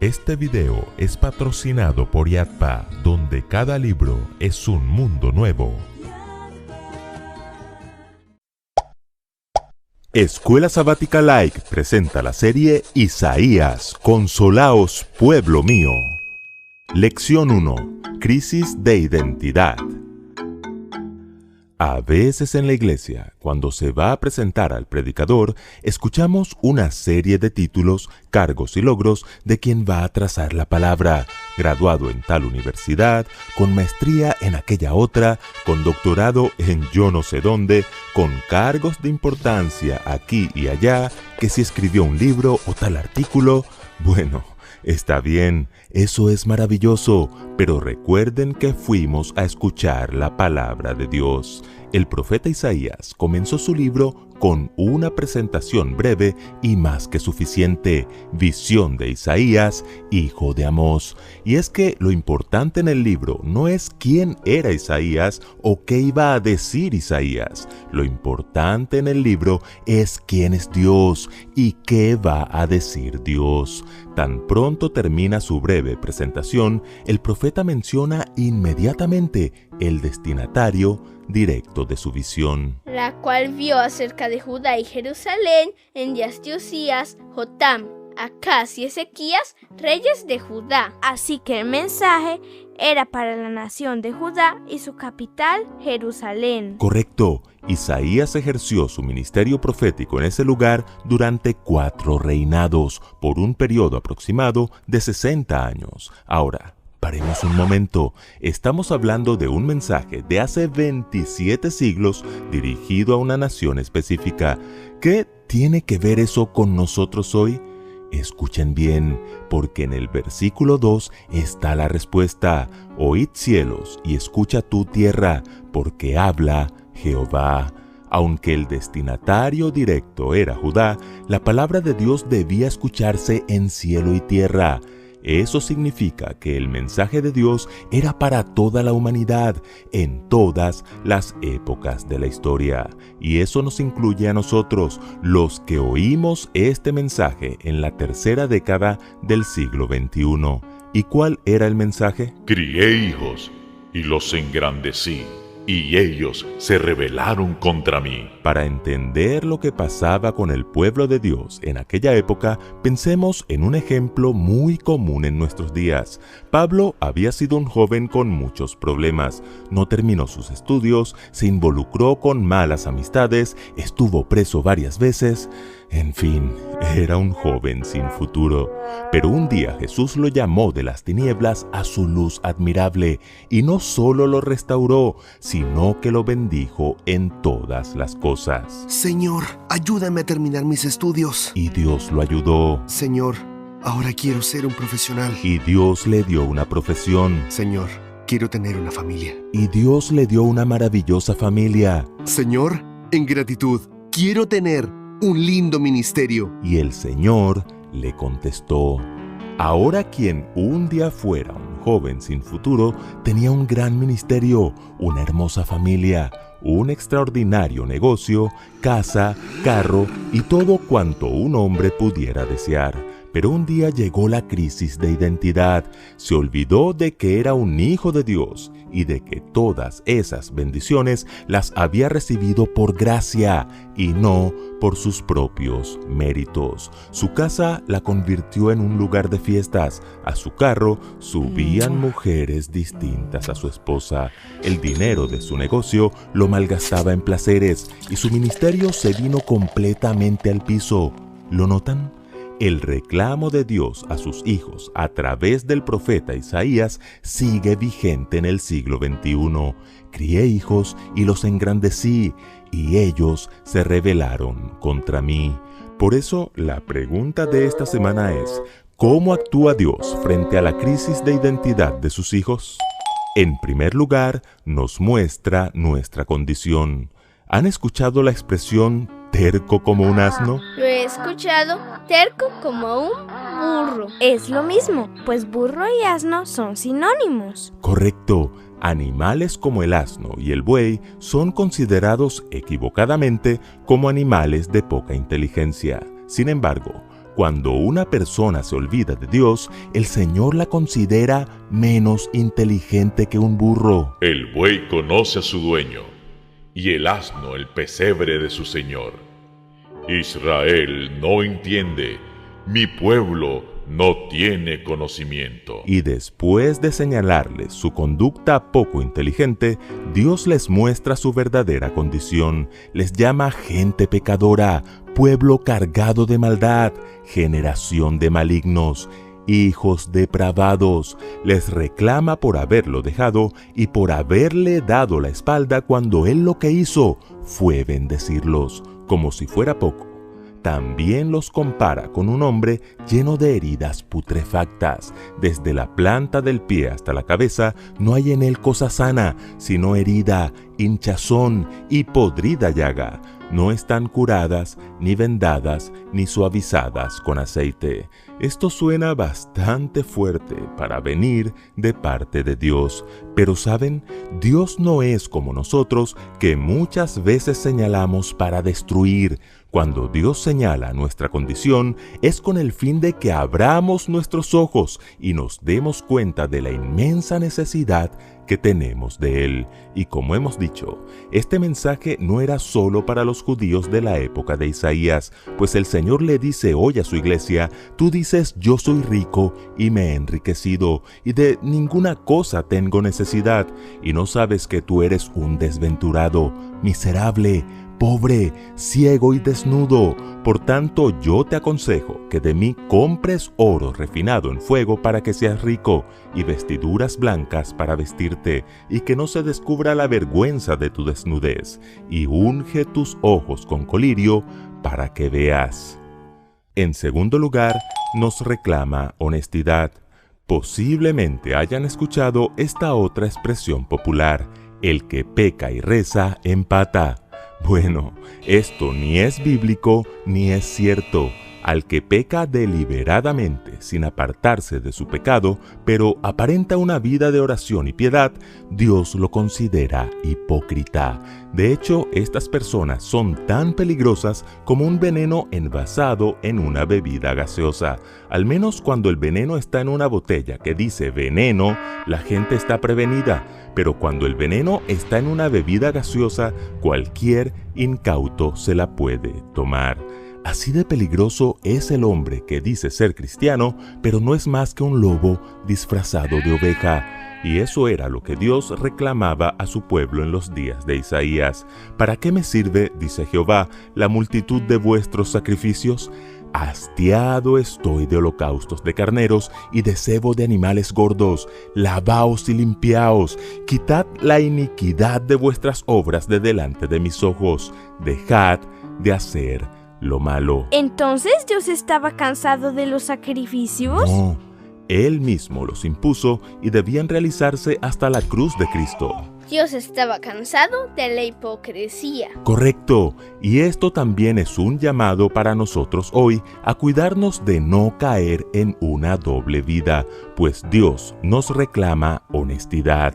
Este video es patrocinado por Yadpa, donde cada libro es un mundo nuevo. Escuela Sabática Like presenta la serie Isaías, consolaos, pueblo mío. Lección 1. Crisis de identidad. A veces en la iglesia, cuando se va a presentar al predicador, escuchamos una serie de títulos, cargos y logros de quien va a trazar la palabra, graduado en tal universidad, con maestría en aquella otra, con doctorado en yo no sé dónde, con cargos de importancia aquí y allá, que si escribió un libro o tal artículo. Bueno, está bien, eso es maravilloso, pero recuerden que fuimos a escuchar la palabra de Dios. El profeta Isaías comenzó su libro con una presentación breve y más que suficiente, visión de Isaías, hijo de Amós. Y es que lo importante en el libro no es quién era Isaías o qué iba a decir Isaías. Lo importante en el libro es quién es Dios y qué va a decir Dios. Tan pronto termina su breve presentación, el profeta menciona inmediatamente el destinatario directo de su visión, la cual vio acerca de Judá y Jerusalén en días de Usías, Jotam, Acaz y Ezequías, reyes de Judá. Así que el mensaje era para la nación de Judá y su capital, Jerusalén. Correcto. Isaías ejerció su ministerio profético en ese lugar durante 4 reinados, por un periodo aproximado de 60 años. Ahora, paremos un momento. Estamos hablando de un mensaje de hace 27 siglos dirigido a una nación específica. ¿Qué tiene que ver eso con nosotros hoy? Escuchen bien, porque en el versículo 2 está la respuesta. Oíd cielos y escucha tu tierra, porque habla Jehová. Aunque el destinatario directo era Judá, la palabra de Dios debía escucharse en cielo y tierra. Eso significa que el mensaje de Dios era para toda la humanidad, en todas las épocas de la historia. Y eso nos incluye a nosotros, los que oímos este mensaje en la tercera década del siglo XXI. ¿Y cuál era el mensaje? Crié hijos y los engrandecí, y ellos se rebelaron contra mí. Para entender lo que pasaba con el pueblo de Dios en aquella época, pensemos en un ejemplo muy común en nuestros días. Pablo había sido un joven con muchos problemas, no terminó sus estudios, se involucró con malas amistades, estuvo preso varias veces. En fin, era un joven sin futuro. Pero un día Jesús lo llamó de las tinieblas a su luz admirable, y no solo lo restauró, sino que lo bendijo en todas las cosas. Señor, ayúdame a terminar mis estudios. Y Dios lo ayudó. Señor, ahora quiero ser un profesional. Y Dios le dio una profesión. Señor, quiero tener una familia. Y Dios le dio una maravillosa familia. Señor, en gratitud, quiero tener un lindo ministerio. Y el Señor le contestó: ahora quien un día fuera un joven sin futuro, tenía un gran ministerio, una hermosa familia, un extraordinario negocio, casa, carro y todo cuanto un hombre pudiera desear. Pero un día llegó la crisis de identidad. Se olvidó de que era un hijo de Dios y de que todas esas bendiciones las había recibido por gracia y no por sus propios méritos. Su casa la convirtió en un lugar de fiestas. A su carro subían mujeres distintas a su esposa. El dinero de su negocio lo malgastaba en placeres y su ministerio se vino completamente al piso. ¿Lo notan? El reclamo de Dios a sus hijos a través del profeta Isaías sigue vigente en el siglo XXI. Crié hijos y los engrandecí, y ellos se rebelaron contra mí. Por eso, la pregunta de esta semana es: ¿cómo actúa Dios frente a la crisis de identidad de sus hijos? En primer lugar, nos muestra nuestra condición. ¿Han escuchado la expresión terco como un asno? Lo he escuchado, terco como un burro. Es lo mismo, pues burro y asno son sinónimos. Correcto. Animales como el asno y el buey son considerados equivocadamente como animales de poca inteligencia. Sin embargo, Cuando una persona se olvida de Dios, el Señor la considera menos inteligente que un burro. El buey conoce a su dueño, y el asno el pesebre de su señor. Israel no entiende, mi pueblo no tiene conocimiento. Y después de señalarles su conducta poco inteligente, Dios les muestra su verdadera condición. Les llama gente pecadora, pueblo cargado de maldad, generación de malignos, hijos depravados. Les reclama por haberlo dejado y por haberle dado la espalda cuando Él lo que hizo fue bendecirlos, como si fuera poco. También los compara con un hombre lleno de heridas putrefactas. Desde la planta del pie hasta la cabeza no hay en él cosa sana, sino herida, hinchazón y podrida llaga. No están curadas, ni vendadas, ni suavizadas con aceite. Esto suena bastante fuerte para venir de parte de Dios. Pero ¿saben? Dios no es como nosotros, que muchas veces señalamos para destruir. Cuando Dios señala nuestra condición, es con el fin de que abramos nuestros ojos y nos demos cuenta de la inmensa necesidad que tenemos de Él. Y como hemos dicho, este mensaje no era solo para los judíos de la época de Isaías, pues el Señor le dice hoy a su iglesia: tú dices, yo soy rico y me he enriquecido, y de ninguna cosa tengo necesidad, y no sabes que tú eres un desventurado, miserable, pobre, ciego y desnudo. Por tanto, yo te aconsejo que de mí compres oro refinado en fuego para que seas rico, y vestiduras blancas para vestirte, y que no se descubra la vergüenza de tu desnudez, y unge tus ojos con colirio para que veas. En segundo lugar, nos reclama honestidad. Posiblemente hayan escuchado esta otra expresión popular: el que peca y reza empata. Bueno, esto ni es bíblico ni es cierto. Al que peca deliberadamente, sin apartarse de su pecado, pero aparenta una vida de oración y piedad, Dios lo considera hipócrita. De hecho, estas personas son tan peligrosas como un veneno envasado en una bebida gaseosa. Al menos cuando el veneno está en una botella que dice veneno, la gente está prevenida. Pero cuando el veneno está en una bebida gaseosa, cualquier incauto se la puede tomar. Así de peligroso es el hombre que dice ser cristiano, pero no es más que un lobo disfrazado de oveja. Y eso era lo que Dios reclamaba a su pueblo en los días de Isaías. ¿Para qué me sirve, dice Jehová, la multitud de vuestros sacrificios? Hastiado estoy de holocaustos de carneros y de cebo de animales gordos. Lavaos y limpiaos, quitad la iniquidad de vuestras obras de delante de mis ojos. Dejad de hacer lo malo. ¿Entonces Dios estaba cansado de los sacrificios? No, Él mismo los impuso y debían realizarse hasta la cruz de Cristo. Dios estaba cansado de la hipocresía. Correcto, y esto también es un llamado para nosotros hoy a cuidarnos de no caer en una doble vida, pues Dios nos reclama honestidad.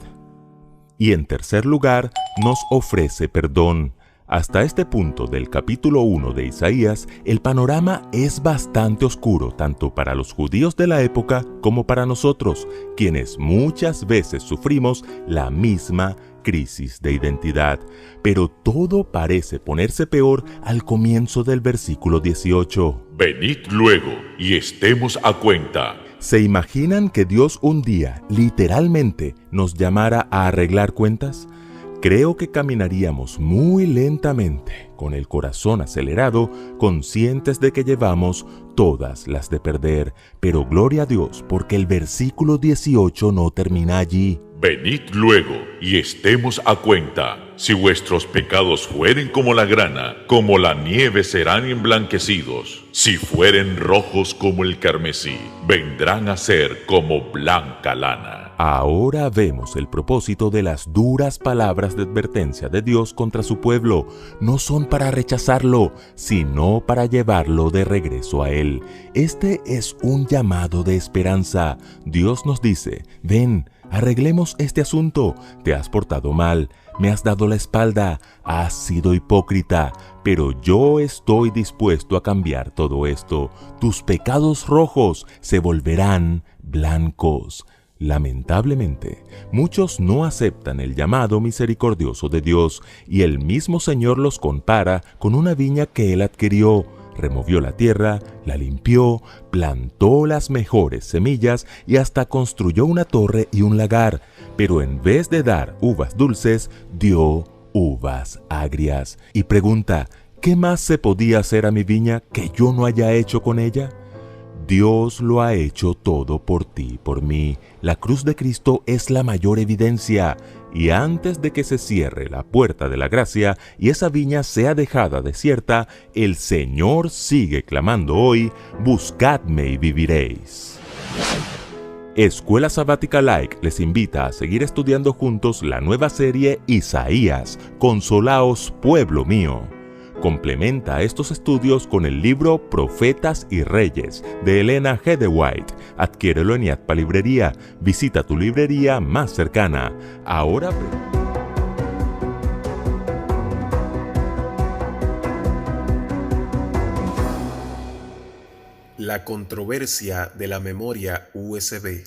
Y en tercer lugar, nos ofrece perdón. Hasta este punto del capítulo 1 de Isaías, el panorama es bastante oscuro tanto para los judíos de la época como para nosotros, quienes muchas veces sufrimos la misma crisis de identidad. Pero todo parece ponerse peor al comienzo del versículo 18. Venid luego y estemos a cuenta. ¿Se imaginan que Dios un día, literalmente, nos llamara a arreglar cuentas? Creo que caminaríamos muy lentamente, con el corazón acelerado, conscientes de que llevamos todas las de perder. Pero gloria a Dios, porque el versículo 18 no termina allí. Venid luego y estemos a cuenta. Si vuestros pecados fueren como la grana, como la nieve serán emblanquecidos. Si fueren rojos como el carmesí, vendrán a ser como blanca lana. Ahora vemos el propósito de las duras palabras de advertencia de Dios contra su pueblo. No son para rechazarlo, sino para llevarlo de regreso a Él. Este es un llamado de esperanza. Dios nos dice: ven, Arreglemos este asunto. Te has portado mal, me has dado la espalda, has sido hipócrita, pero yo estoy dispuesto a cambiar todo esto. Tus pecados rojos se volverán blancos. Lamentablemente, muchos no aceptan el llamado misericordioso de Dios y el mismo Señor los compara con una viña que Él adquirió. Removió la tierra, la limpió, plantó las mejores semillas y hasta construyó una torre y un lagar, pero en vez de dar uvas dulces, dio uvas agrias. Y pregunta, ¿qué más se podía hacer a mi viña que yo no haya hecho con ella? Dios lo ha hecho todo por ti, por mí. La cruz de Cristo es la mayor evidencia. Y antes de que se cierre la puerta de la gracia y esa viña sea dejada desierta, el Señor sigue clamando hoy, buscadme y viviréis. Escuela Sabática Like les invita a seguir estudiando juntos la nueva serie Isaías, Consolaos, pueblo mío. Complementa estos estudios con el libro Profetas y Reyes de Elena G. de White. Adquiérelo en IATPA Librería. Visita tu librería más cercana. Ahora La controversia de la memoria USB.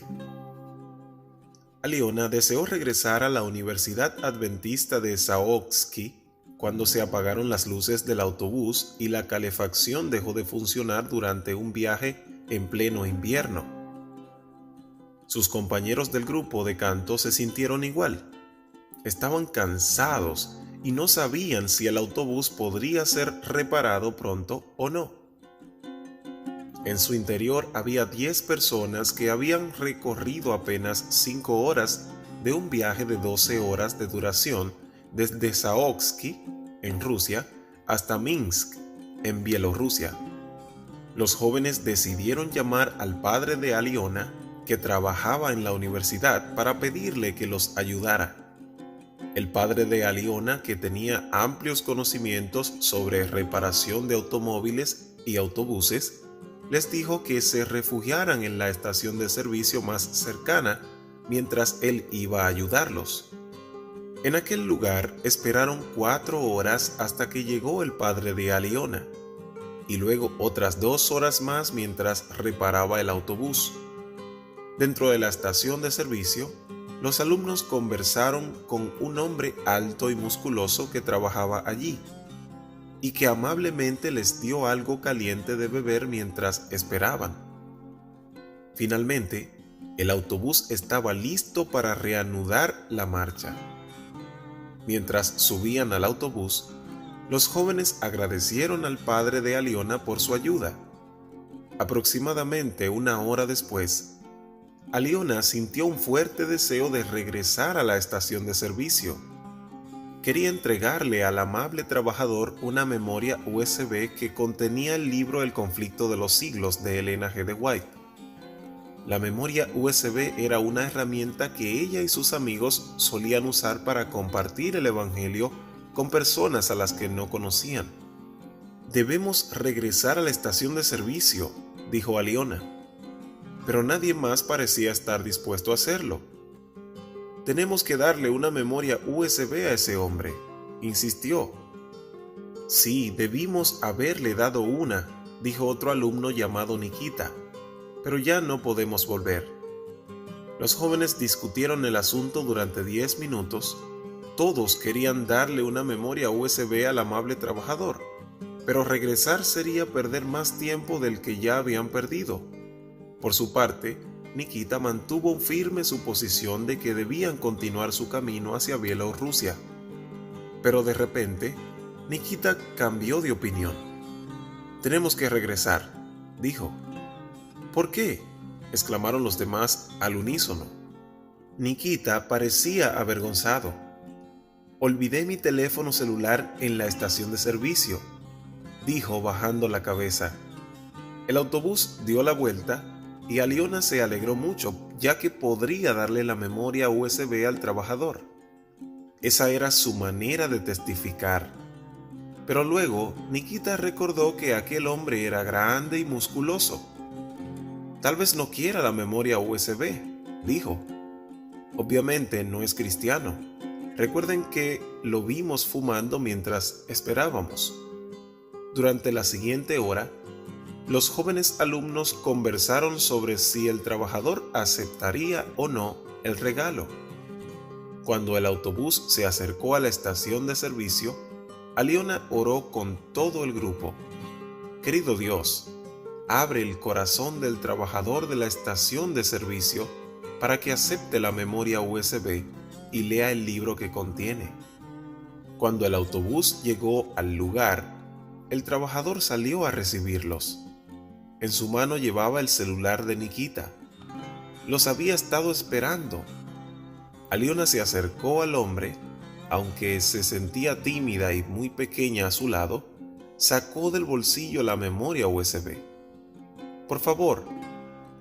Aliona deseó regresar a la Universidad Adventista de Saoxki cuando se apagaron las luces del autobús y la calefacción dejó de funcionar durante un viaje en pleno invierno. Sus compañeros del grupo de canto se sintieron igual. Estaban cansados y no sabían si el autobús podría ser reparado pronto o no. En su interior había 10 personas que habían recorrido apenas 5 horas de un viaje de 12 horas de duración desde Saoxki, en Rusia, hasta Minsk, en Bielorrusia. Los jóvenes decidieron llamar al padre de Aliona, que trabajaba en la universidad, para pedirle que los ayudara. El padre de Aliona, que tenía amplios conocimientos sobre reparación de automóviles y autobuses, les dijo que se refugiaran en la estación de servicio más cercana mientras él iba a ayudarlos. En aquel lugar esperaron 4 horas hasta que llegó el padre de Aliona, y luego otras 2 horas más mientras reparaba el autobús. Dentro de la estación de servicio, los alumnos conversaron con un hombre alto y musculoso que trabajaba allí, y que amablemente les dio algo caliente de beber mientras esperaban. Finalmente, el autobús estaba listo para reanudar la marcha. Mientras subían al autobús, los jóvenes agradecieron al padre de Aliona por su ayuda. Aproximadamente 1 hora después, Aliona sintió un fuerte deseo de regresar a la estación de servicio. Quería entregarle al amable trabajador una memoria USB que contenía el libro El conflicto de los siglos de Elena G. de White. La memoria USB era una herramienta que ella y sus amigos solían usar para compartir el Evangelio con personas a las que no conocían. «Debemos regresar a la estación de servicio», dijo Aliona. Pero nadie más parecía estar dispuesto a hacerlo. «Tenemos que darle una memoria USB a ese hombre», insistió. «Sí, debimos haberle dado una», dijo otro alumno llamado Nikita. «Pero ya no podemos volver». Los jóvenes discutieron el asunto durante 10 minutos. Todos querían darle una memoria USB al amable trabajador, pero regresar sería perder más tiempo del que ya habían perdido. Por su parte, Nikita mantuvo firme su posición de que debían continuar su camino hacia Bielorrusia. Pero de repente, Nikita cambió de opinión. «Tenemos que regresar», dijo. «¿Por qué?», exclamaron los demás al unísono. Nikita parecía avergonzado. «Olvidé mi teléfono celular en la estación de servicio», dijo bajando la cabeza. El autobús dio la vuelta y Aliona se alegró mucho, ya que podría darle la memoria USB al trabajador. Esa era su manera de testificar. Pero luego Nikita recordó que aquel hombre era grande y musculoso. «Tal vez no quiera la memoria USB», dijo. Obviamente no es cristiano. Recuerden que lo vimos fumando mientras esperábamos. Durante la siguiente hora, los jóvenes alumnos conversaron sobre si el trabajador aceptaría o no el regalo. Cuando el autobús se acercó a la estación de servicio, Aliona oró con todo el grupo. Querido Dios, abre el corazón del trabajador de la estación de servicio para que acepte la memoria USB y lea el libro que contiene. Cuando el autobús llegó al lugar, el trabajador salió a recibirlos. En su mano llevaba el celular de Nikita. Los había estado esperando. Aliona se acercó al hombre, aunque se sentía tímida y muy pequeña a su lado, sacó del bolsillo la memoria USB. Por favor,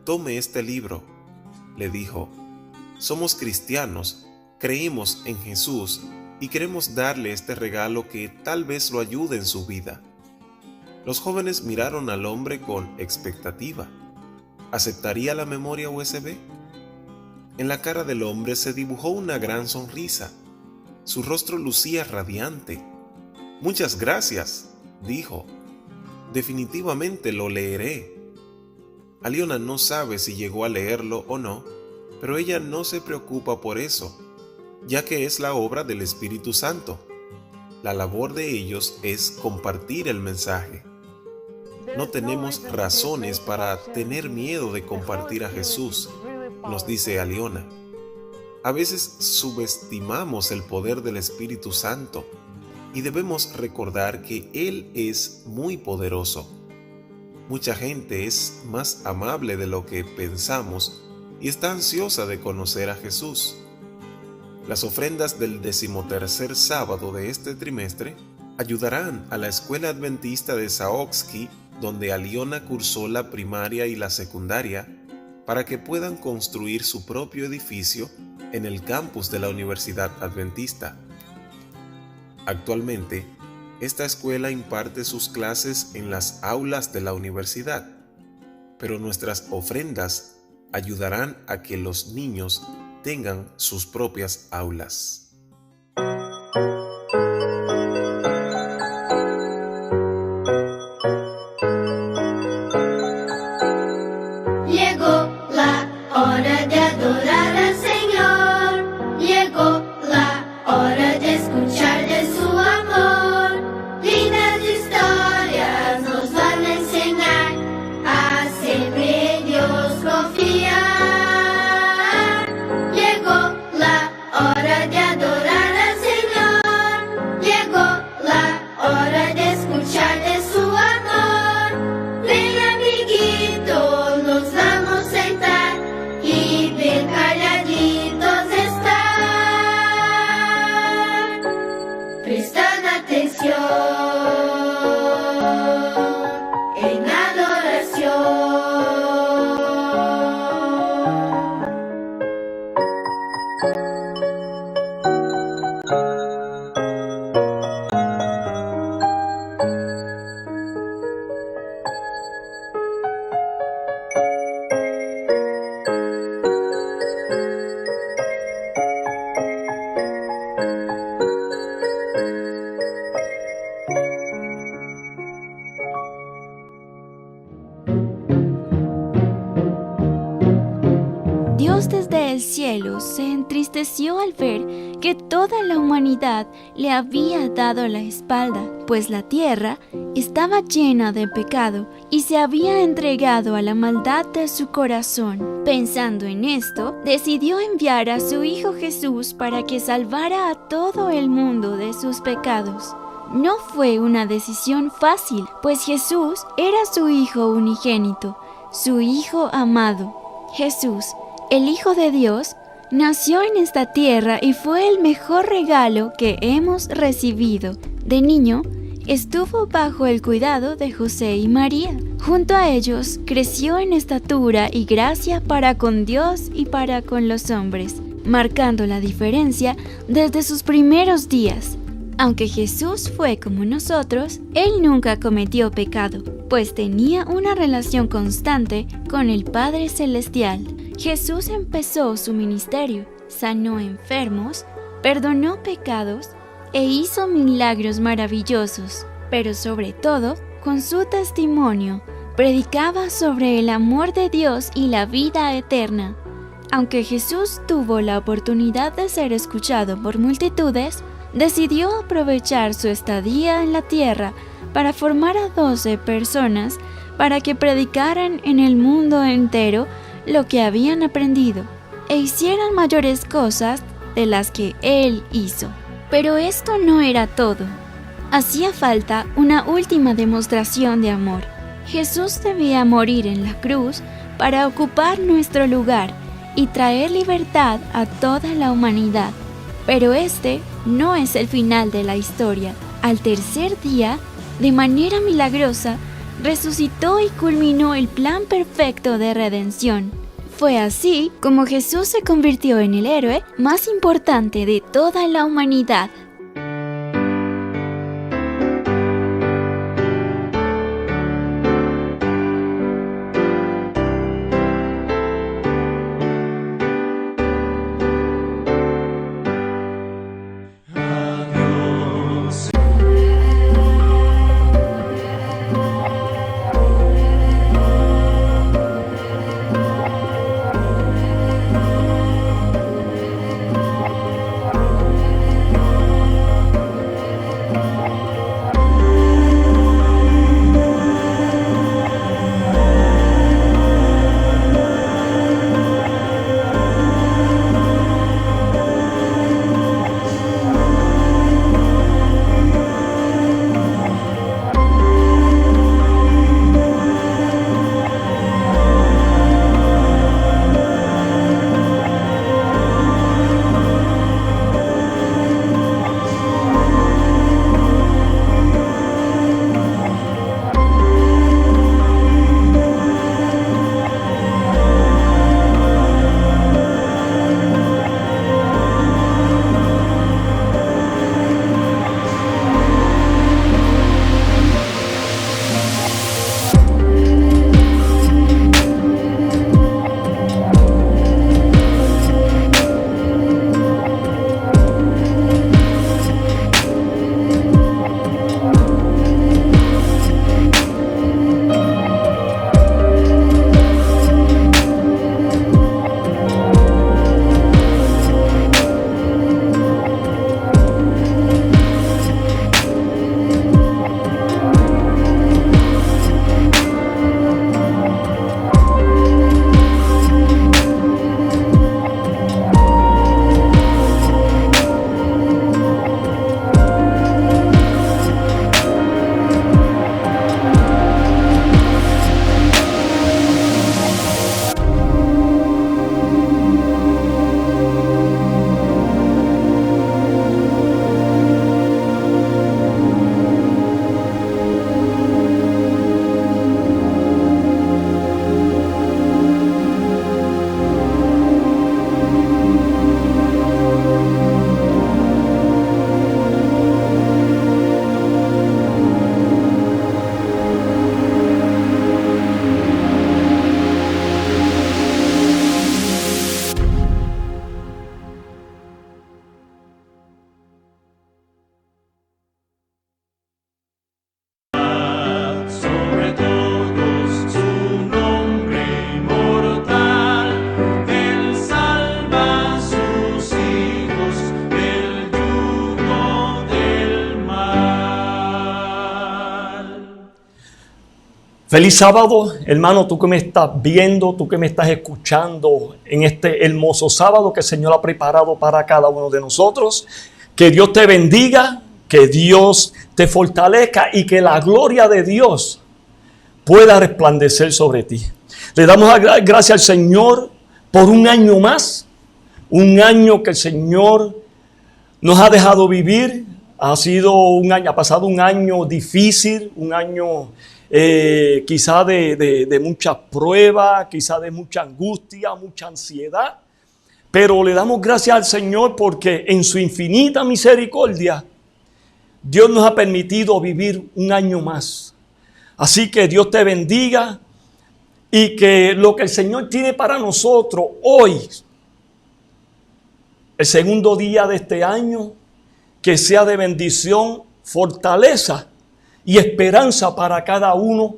tome este libro, le dijo. Somos cristianos, creemos en Jesús y queremos darle este regalo que tal vez lo ayude en su vida. Los jóvenes miraron al hombre con expectativa. ¿Aceptaría la memoria USB? En la cara del hombre se dibujó una gran sonrisa. Su rostro lucía radiante. Muchas gracias, dijo. Definitivamente lo leeré. Aliona no sabe si llegó a leerlo o no, pero ella no se preocupa por eso, ya que es la obra del Espíritu Santo. La labor de ellos es compartir el mensaje. No tenemos razones para tener miedo de compartir a Jesús, nos dice Aliona. A veces subestimamos el poder del Espíritu Santo y debemos recordar que Él es muy poderoso. Mucha gente es más amable de lo que pensamos y está ansiosa de conocer a Jesús. Las ofrendas del 13º sábado de este trimestre ayudarán a la escuela adventista de Saoxki, donde Aliona cursó la primaria y la secundaria, para que puedan construir su propio edificio en el campus de la Universidad Adventista. Actualmente, esta escuela imparte sus clases en las aulas de la universidad, pero nuestras ofrendas ayudarán a que los niños tengan sus propias aulas. Dios desde el cielo se entristeció al ver que toda la humanidad le había dado la espalda, pues la tierra estaba llena de pecado y se había entregado a la maldad de su corazón. Pensando en esto, decidió enviar a su Hijo Jesús para que salvara a todo el mundo de sus pecados. No fue una decisión fácil, pues Jesús era su Hijo unigénito, su Hijo amado. Jesús, el Hijo de Dios, nació en esta tierra y fue el mejor regalo que hemos recibido. De niño, estuvo bajo el cuidado de José y María. Junto a ellos, creció en estatura y gracia para con Dios y para con los hombres, marcando la diferencia desde sus primeros días. Aunque Jesús fue como nosotros, Él nunca cometió pecado, pues tenía una relación constante con el Padre Celestial. Jesús empezó su ministerio sanó enfermos, perdonó pecados e hizo milagros maravillosos, pero sobre todo, con su testimonio, predicaba sobre el amor de Dios y la vida eterna. Aunque Jesús tuvo la oportunidad de ser escuchado por multitudes, decidió aprovechar su estadía en la tierra para formar a 12 personas para que predicaran en el mundo entero lo que habían aprendido e hicieran mayores cosas de las que Él hizo. Pero esto no era todo. Hacía falta una última demostración de amor. Jesús debía morir en la cruz para ocupar nuestro lugar y traer libertad a toda la humanidad. Pero este no es el final de la historia. Al tercer día, de manera milagrosa, resucitó y culminó el plan perfecto de redención. Fue así como Jesús se convirtió en el héroe más importante de toda la humanidad. Feliz sábado, hermano, tú que me estás viendo, tú que me estás escuchando en este hermoso sábado que el Señor ha preparado para cada uno de nosotros. Que Dios te bendiga, que Dios te fortalezca y que la gloria de Dios pueda resplandecer sobre ti. Le damos gracias al Señor por un año más, un año que el Señor nos ha dejado vivir. Ha pasado un año difícil, un año quizá de muchas pruebas, quizá de mucha angustia, mucha ansiedad. Pero le damos gracias al Señor porque en su infinita misericordia Dios nos ha permitido vivir un año más. Así que Dios te bendiga y que lo que el Señor tiene para nosotros hoy el segundo día de este año, que sea de bendición, fortaleza y esperanza para cada uno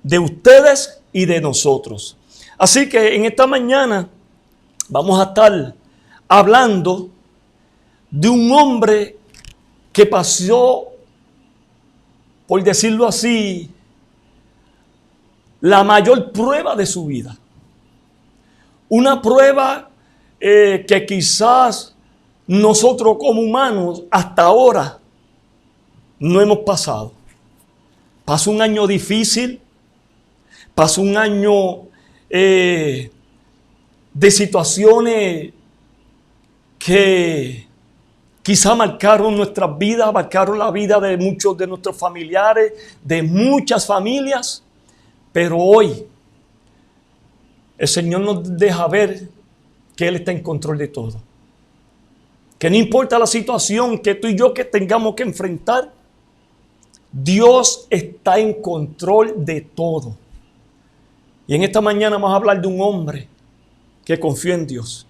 de ustedes y de nosotros. Así que en esta mañana vamos a estar hablando de un hombre que pasó, por decirlo así, la mayor prueba de su vida. Una prueba que quizás nosotros como humanos hasta ahora no hemos pasado. Pasó un año difícil, pasó un año de situaciones que quizá marcaron nuestras vidas, marcaron la vida de muchos de nuestros familiares, de muchas familias, pero hoy el Señor nos deja ver que Él está en control de todo. Que no importa la situación que tú y yo que tengamos que enfrentar, Dios está en control de todo. Y en esta mañana vamos a hablar de un hombre que confió en Dios.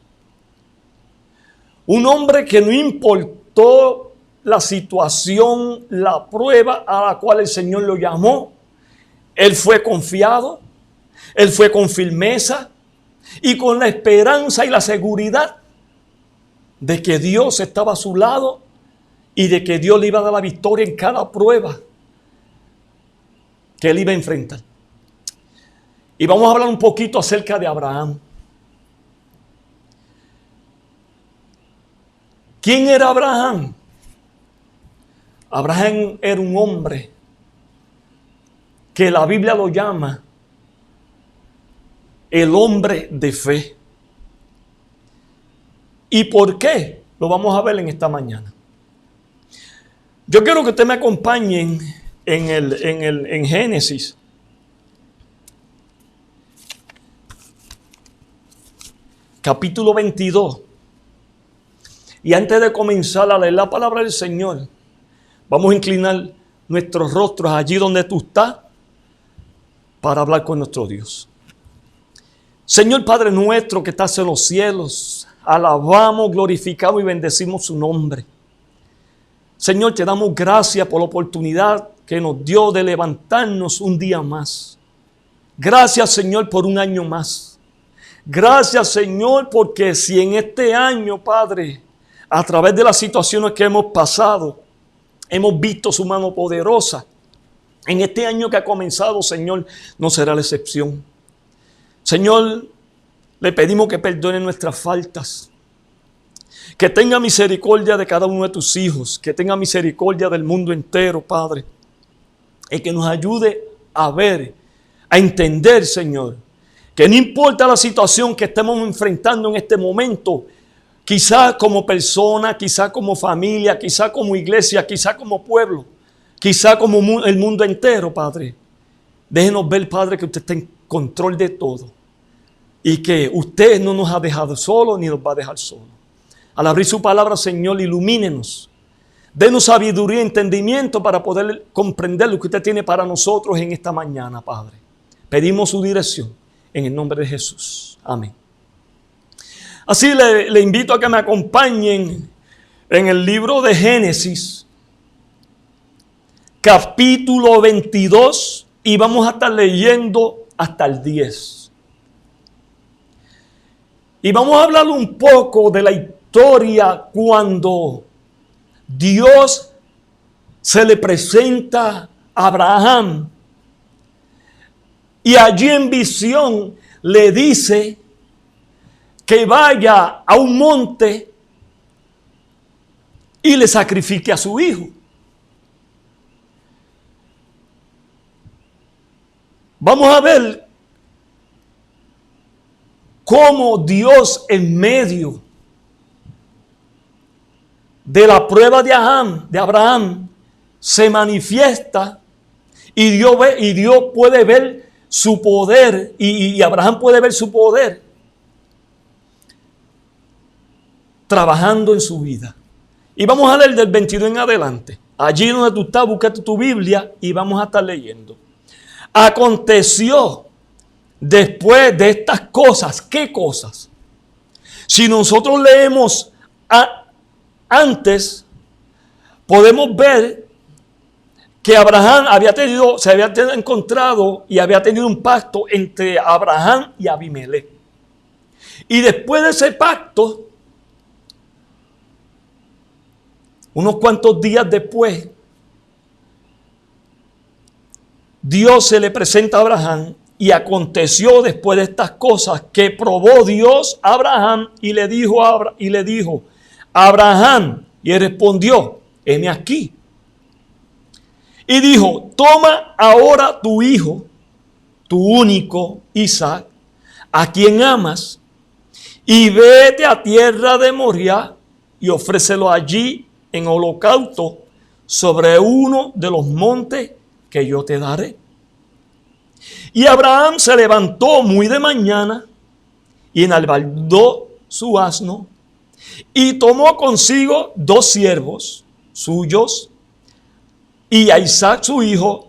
Un hombre que no importó la situación, la prueba a la cual el Señor lo llamó. Él fue confiado, él fue con firmeza y con la esperanza y la seguridad de que Dios estaba a su lado y de que Dios le iba a dar la victoria en cada prueba que él iba a enfrentar. Y vamos a hablar un poquito acerca de Abraham. ¿Quién era Abraham? Abraham era un hombre que la Biblia lo llama el hombre de fe. ¿Y por qué? Lo vamos a ver en esta mañana. Yo quiero que ustedes me acompañen en Génesis. Capítulo 22. Y antes de comenzar a leer la palabra del Señor, vamos a inclinar nuestros rostros allí donde tú estás para hablar con nuestro Dios. Señor Padre nuestro que estás en los cielos, alabamos, glorificamos y bendecimos su nombre. Señor, te damos gracias por la oportunidad que nos dio de levantarnos un día más. Gracias, Señor, por un año más. Gracias, Señor, porque si en este año, Padre, a través de las situaciones que hemos pasado, hemos visto su mano poderosa. En este año que ha comenzado, Señor, no será la excepción. Señor, le pedimos que perdone nuestras faltas. Que tenga misericordia de cada uno de tus hijos. Que tenga misericordia del mundo entero, Padre. Y que nos ayude a ver, a entender, Señor, que no importa la situación que estemos enfrentando en este momento, quizá como persona, quizá como familia, quizá como iglesia, quizá como pueblo, quizá como el mundo entero, Padre. Déjenos ver, Padre, que usted está en control de todo y que usted no nos ha dejado solos ni nos va a dejar solos. Al abrir su palabra, Señor, ilumínenos. Denos sabiduría y entendimiento para poder comprender lo que usted tiene para nosotros en esta mañana, Padre. Pedimos su dirección en el nombre de Jesús. Amén. Así le invito a que me acompañen en el libro de Génesis, capítulo 22, y vamos a estar leyendo hasta el 10. Y vamos a hablar un poco de la historia cuando Dios se le presenta a Abraham y allí en visión le dice que vaya a un monte y le sacrifique a su hijo. Vamos a ver cómo Dios en medio de la prueba de Abraham se manifiesta y Dios puede ver su poder y Abraham puede ver su poder trabajando en su vida. Y vamos a leer del 22 en adelante. Allí donde tú estás, búscate tu Biblia y vamos a estar leyendo. Aconteció después de estas cosas, ¿qué cosas? Si nosotros leemos antes, podemos ver que Abraham se había encontrado y había tenido un pacto entre Abraham y Abimelech. Y después de ese pacto, unos cuantos días después, Dios se le presenta a Abraham y aconteció después de estas cosas que probó Dios a Abraham y le dijo, Abraham, y él respondió, heme aquí. Y dijo, toma ahora tu hijo, tu único Isaac, a quien amas, y vete a tierra de Moriah y ofrécelo allí en holocausto sobre uno de los montes que yo te daré. Y Abraham se levantó muy de mañana y enalbardó su asno y tomó consigo 2 siervos suyos y a Isaac su hijo,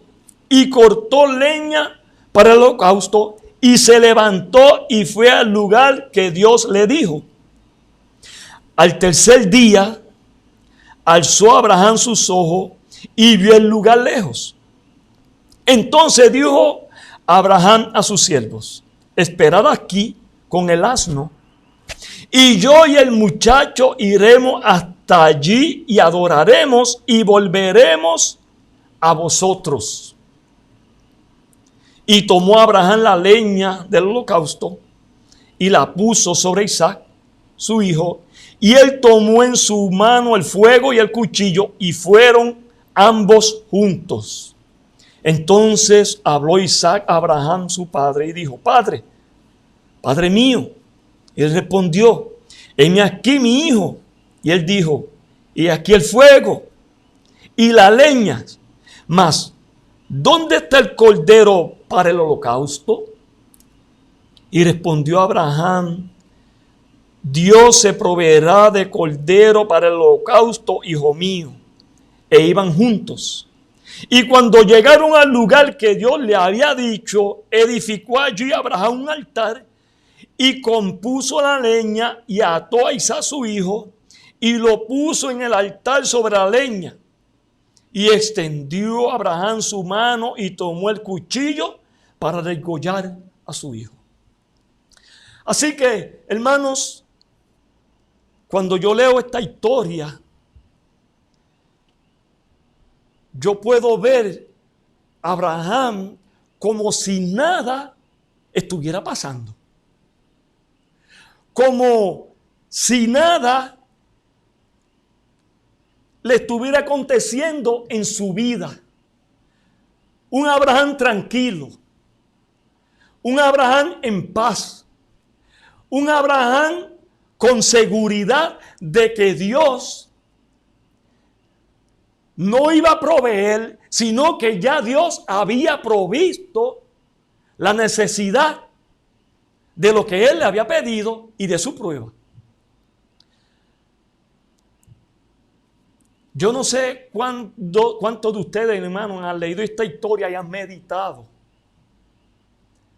y cortó leña para el holocausto, y se levantó y fue al lugar que Dios le dijo. Al tercer día, alzó Abraham sus ojos y vio el lugar lejos. Entonces dijo Abraham a sus siervos, esperad aquí con el asno, y yo y el muchacho iremos hasta allí y adoraremos y volveremos a vosotros. Y tomó Abraham la leña del holocausto y la puso sobre Isaac, su hijo, y él tomó en su mano el fuego y el cuchillo, y fueron ambos juntos. Entonces habló Isaac a Abraham su padre y dijo, Padre mío. Y él respondió, heme aquí mi hijo. Y él dijo, y aquí el fuego y la leña, mas ¿dónde está el cordero para el holocausto? Y respondió Abraham, Dios se proveerá de cordero para el holocausto, hijo mío. E iban juntos. Y cuando llegaron al lugar que Dios le había dicho, edificó allí Abraham un altar y compuso la leña y ató a Isaac su hijo y lo puso en el altar sobre la leña. Y extendió Abraham su mano y tomó el cuchillo para degollar a su hijo. Así que, hermanos, cuando yo leo esta historia, yo puedo ver a Abraham como si nada estuviera pasando. Como si nada le estuviera aconteciendo en su vida. Un Abraham tranquilo. Un Abraham en paz. Un Abraham con seguridad de que Dios no iba a proveer, sino que ya Dios había provisto la necesidad de lo que él le había pedido y de su prueba. Yo no sé cuántos de ustedes, hermanos, han leído esta historia y han meditado.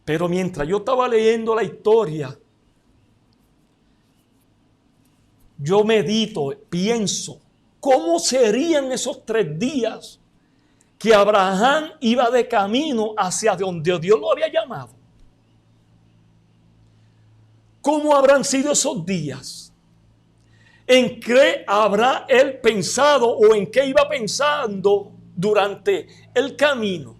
Pero mientras yo estaba leyendo la historia, yo medito, pienso, ¿cómo serían esos 3 días que Abraham iba de camino hacia donde Dios lo había llamado? ¿Cómo habrán sido esos días? ¿En qué habrá él pensado o en qué iba pensando durante el camino?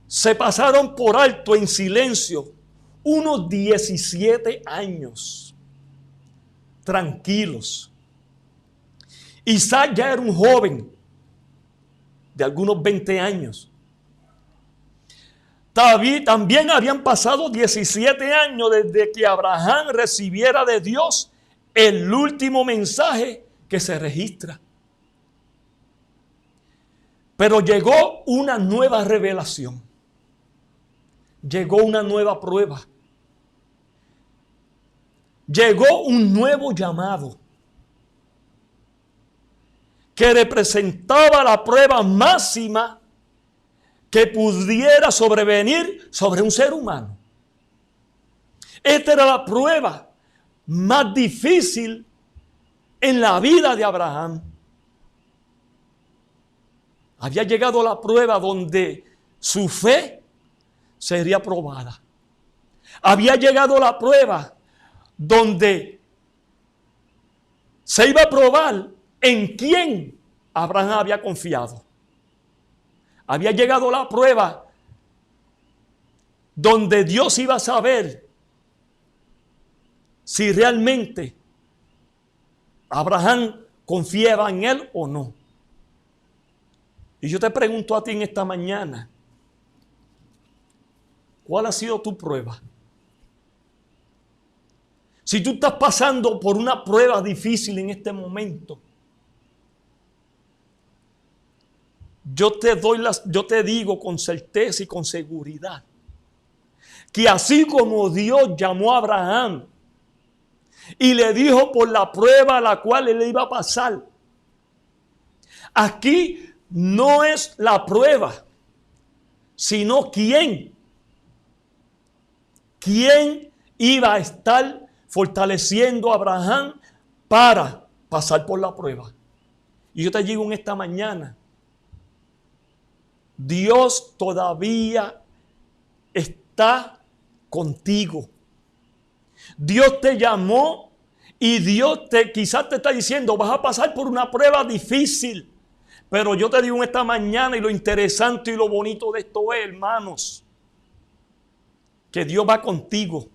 Se pasaron por alto en silencio unos 17 años, tranquilos. Isaac ya era un joven de algunos 20 años. También habían pasado 17 años desde que Abraham recibiera de Dios el último mensaje que se registra. Pero llegó una nueva revelación. Llegó una nueva prueba. Llegó un nuevo llamado que representaba la prueba máxima que pudiera sobrevenir sobre un ser humano. Esta era la prueba más difícil en la vida de Abraham. Había llegado la prueba donde su fe sería probada. Había llegado la prueba donde se iba a probar en quién Abraham había confiado. Había llegado la prueba donde Dios iba a saber si realmente Abraham confiaba en él o no. Y yo te pregunto a ti en esta mañana, ¿cuál ha sido tu prueba? Si tú estás pasando por una prueba difícil en este momento, yo te digo con certeza y con seguridad que así como Dios llamó a Abraham y le dijo por la prueba a la cual él iba a pasar, aquí no es la prueba, sino quién iba a estar fortaleciendo a Abraham para pasar por la prueba. Y yo te digo en esta mañana, Dios todavía está contigo. Dios te llamó y Dios quizás te está diciendo, vas a pasar por una prueba difícil. Pero yo te digo en esta mañana, y lo interesante y lo bonito de esto es, hermanos, que Dios va contigo.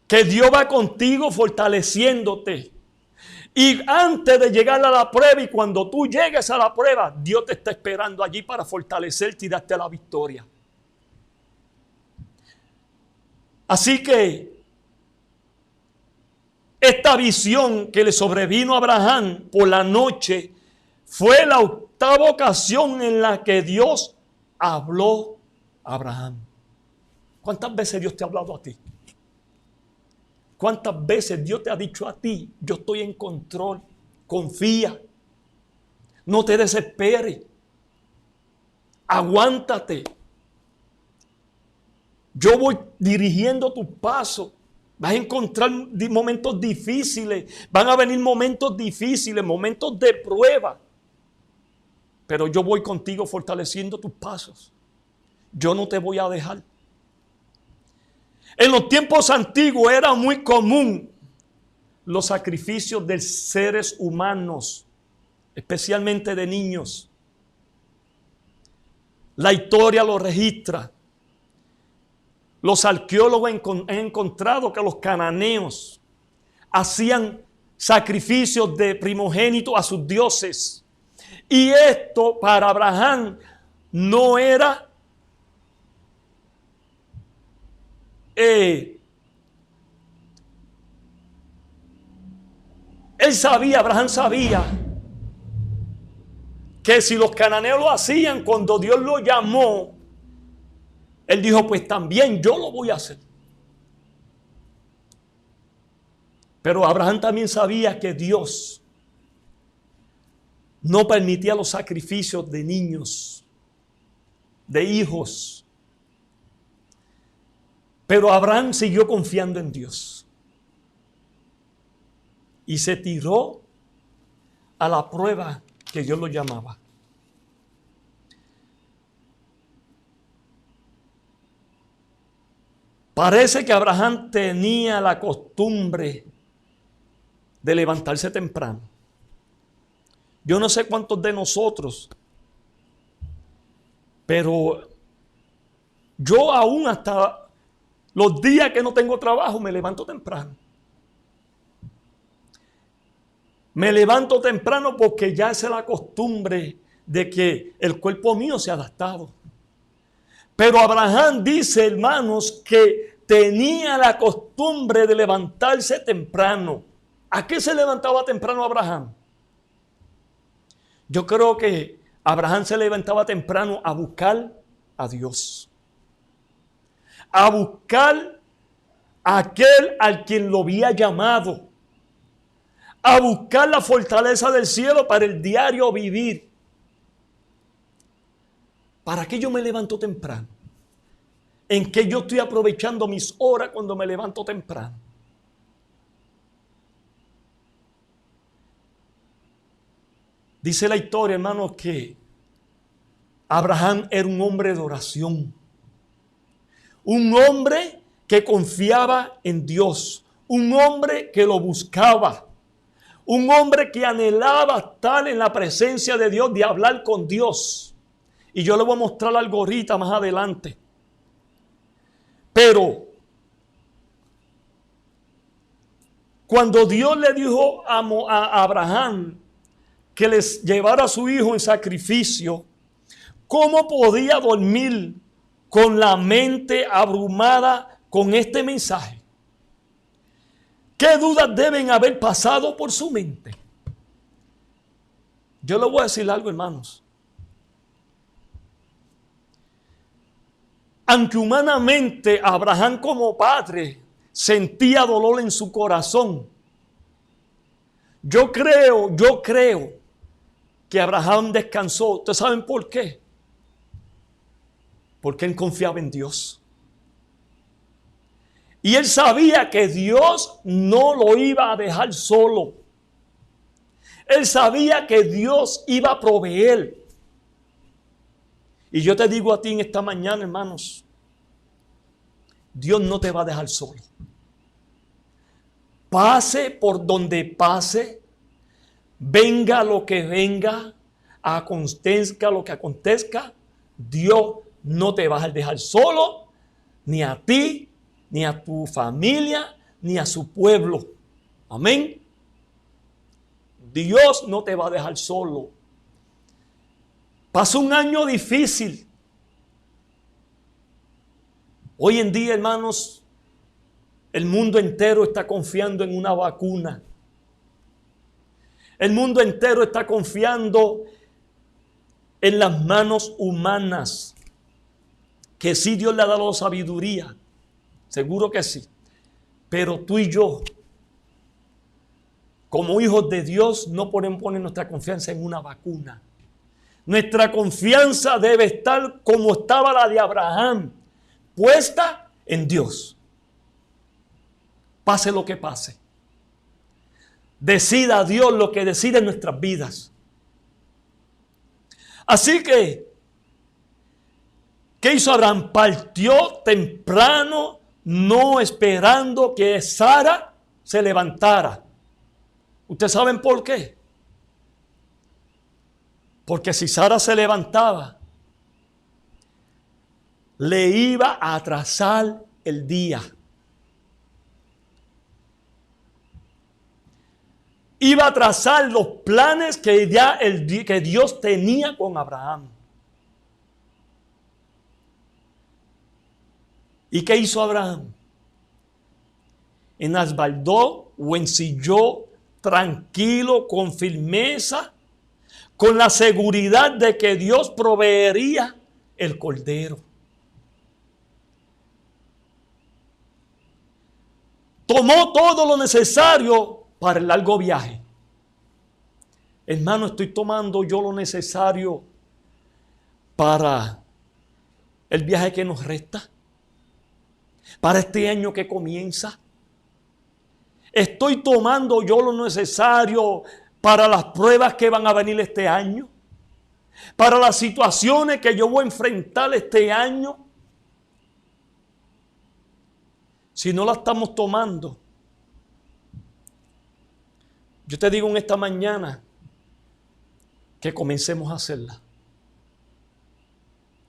Que Dios va contigo fortaleciéndote. Y antes de llegar a la prueba y cuando tú llegues a la prueba, Dios te está esperando allí para fortalecerte y darte la victoria. Así que esta visión que le sobrevino a Abraham por la noche fue la octava ocasión en la que Dios habló a Abraham. ¿Cuántas veces Dios te ha hablado a ti? ¿Cuántas veces Dios te ha dicho a ti, yo estoy en control, confía, no te desesperes, aguántate, yo voy dirigiendo tus pasos, vas a encontrar momentos difíciles, van a venir momentos difíciles, momentos de prueba, pero yo voy contigo fortaleciendo tus pasos, yo no te voy a dejar. En los tiempos antiguos era muy común los sacrificios de seres humanos, especialmente de niños. La historia lo registra. Los arqueólogos han encontrado que los cananeos hacían sacrificios de primogénito a sus dioses. Y esto para Abraham no era Abraham sabía que si los cananeos lo hacían cuando Dios lo llamó, él dijo, pues también yo lo voy a hacer. Pero Abraham también sabía que Dios no permitía los sacrificios de niños, de hijos. Pero Abraham siguió confiando en Dios. Y se tiró a la prueba que Dios lo llamaba. Parece que Abraham tenía la costumbre de levantarse temprano. Yo no sé cuántos de nosotros, pero yo aún hasta los días que no tengo trabajo me levanto temprano. Me levanto temprano porque ya esa es la costumbre de que el cuerpo mío se ha adaptado. Pero Abraham dice, hermanos, que tenía la costumbre de levantarse temprano. ¿A qué se levantaba temprano Abraham? Yo creo que Abraham se levantaba temprano a buscar a Dios. A buscar a aquel al quien lo había llamado. A buscar la fortaleza del cielo para el diario vivir. ¿Para qué yo me levanto temprano? ¿En qué yo estoy aprovechando mis horas cuando me levanto temprano? Dice la historia, hermanos, que Abraham era un hombre de oración. Un hombre que confiaba en Dios. Un hombre que lo buscaba. Un hombre que anhelaba estar en la presencia de Dios, de hablar con Dios. Y yo le voy a mostrar algo ahorita más adelante. Pero cuando Dios le dijo a Abraham que les llevara a su hijo en sacrificio, ¿cómo podía dormir con la mente abrumada con este mensaje? ¿Qué dudas deben haber pasado por su mente? Yo le voy a decir algo, hermanos. Aunque humanamente Abraham como padre sentía dolor en su corazón, yo creo que Abraham descansó. ¿Ustedes saben por qué? Porque él confiaba en Dios. Y él sabía que Dios no lo iba a dejar solo. Él sabía que Dios iba a proveer. Y yo te digo a ti en esta mañana, hermanos, Dios no te va a dejar solo. Pase por donde pase, venga lo que venga, acontezca lo que acontezca, Dios no te va a dejar solo, ni a ti, ni a tu familia, ni a su pueblo. Amén. Dios no te va a dejar solo. Pasó un año difícil. Hoy en día, hermanos, el mundo entero está confiando en una vacuna. El mundo entero está confiando en las manos humanas. Que sí, Dios le ha dado sabiduría. Seguro que sí. Pero tú y yo, como hijos de Dios, no podemos poner nuestra confianza en una vacuna. Nuestra confianza debe estar como estaba la de Abraham, puesta en Dios. Pase lo que pase. Decida Dios lo que decide en nuestras vidas. Así que, ¿qué hizo Abraham? Partió temprano, no esperando que Sara se levantara. ¿Ustedes saben por qué? Porque si Sara se levantaba, le iba a atrasar el día. Iba a atrasar los planes que Dios tenía con Abraham. ¿Y qué hizo Abraham? Enasbaldó o ensilló tranquilo, con firmeza, con la seguridad de que Dios proveería el cordero. Tomó todo lo necesario para el largo viaje. Hermano, estoy tomando yo lo necesario para el viaje que nos resta, para este año que comienza. Estoy tomando yo lo necesario para las pruebas que van a venir este año, para las situaciones que yo voy a enfrentar este año. Si no la estamos tomando, yo te digo en esta mañana que comencemos a hacerla.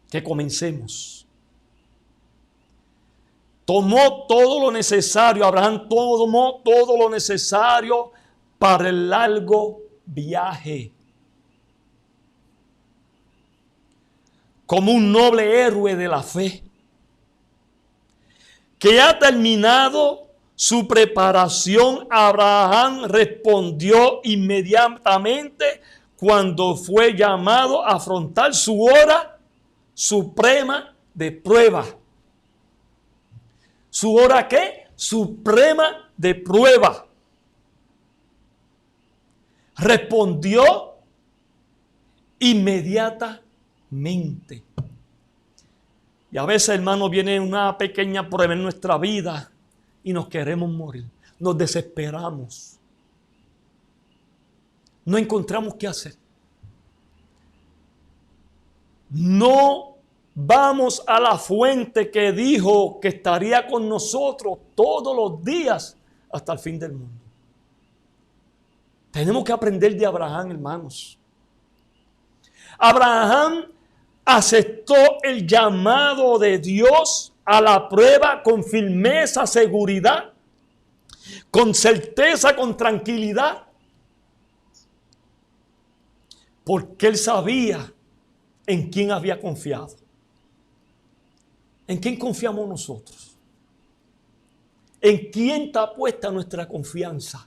Que comencemos. Tomó todo lo necesario, Abraham tomó todo lo necesario para el largo viaje. Como un noble héroe de la fe, que ha terminado su preparación, Abraham respondió inmediatamente cuando fue llamado a afrontar su hora suprema de prueba. ¿Su hora qué? Suprema de prueba. Respondió inmediatamente. Y a veces, hermano, viene una pequeña prueba en nuestra vida y nos queremos morir. Nos desesperamos. No encontramos qué hacer. No vamos a la fuente que dijo que estaría con nosotros todos los días hasta el fin del mundo. Tenemos que aprender de Abraham, hermanos. Abraham aceptó el llamado de Dios a la prueba con firmeza, seguridad, con certeza, con tranquilidad. Porque él sabía en quién había confiado. ¿En quién confiamos nosotros? ¿En quién está puesta nuestra confianza?